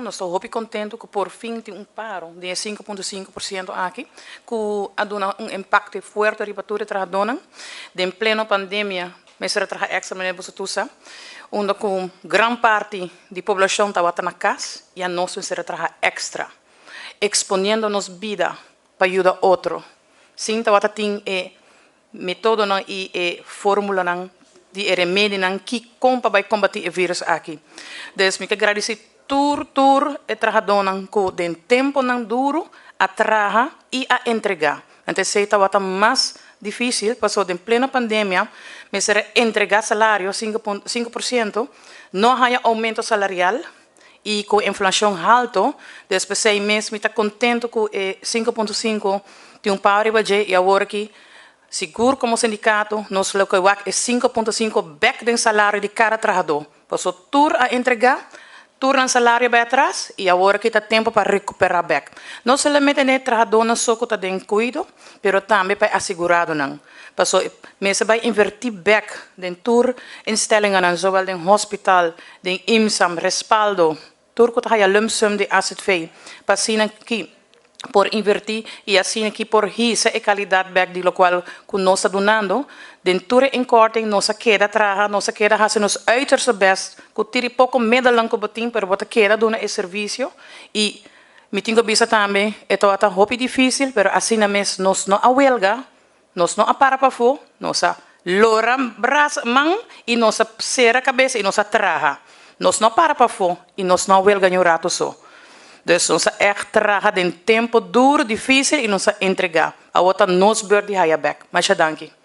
Nós estamos muito contentes que por fim tem paro de 5,5% aqui, que ha dado impacto forte para toda a trabalhadora. Em plena pandemia, mas será trabalhar extra maneira para onde com grande parte da população estava na casa e a nós será trabalhar extra, exponendo nos vida para ajudar outro. Sim, estava tem método e fórmula de remédio que vai combater o vírus aqui. Então, me agradeço tur e trabalhador que den tempo não duro a trabalhar e a entregar. Então, se estava mais difícil, passou em plena pandemia, mas era entregar salário 5%, não há aumento salarial e com inflação alta, depois 6 meses, me está contente com 5,5% de paro e agora que seguro como sindicato, nós colocamos 5,5% back do salário de cada trabalhador. Passou tur a entregar, turno o salário vai atrás e agora que está tempo para recuperar back. Não somente o trabalhador não só está em cuidado, mas também para assegurado não. Passou, mas vai invertir back den tur instellingen zowel den hospital, den IMSAM, respaldo, tur que está lump sum de asset fee, para que por invertir e assim aqui por essa é qualidade back de lo qual que nós está donando, dentro em corte nossa queda traga, nossa queda faz nos uiterste best, que tire pouco medo lang que botim, pero bota queda dona esse serviço e me tenho visto também, é toda hopi difícil, pero assim na mes nós não a huelga, nós não a para fo, nós a lora braço mão e nós a cera cabeça e nós a traga, nós não para fo e nós não a huelga no rato só. Dus onze echt tragen in tempo duro, difícil e nos entregar. A outra nos beurt die back. Mas dank je.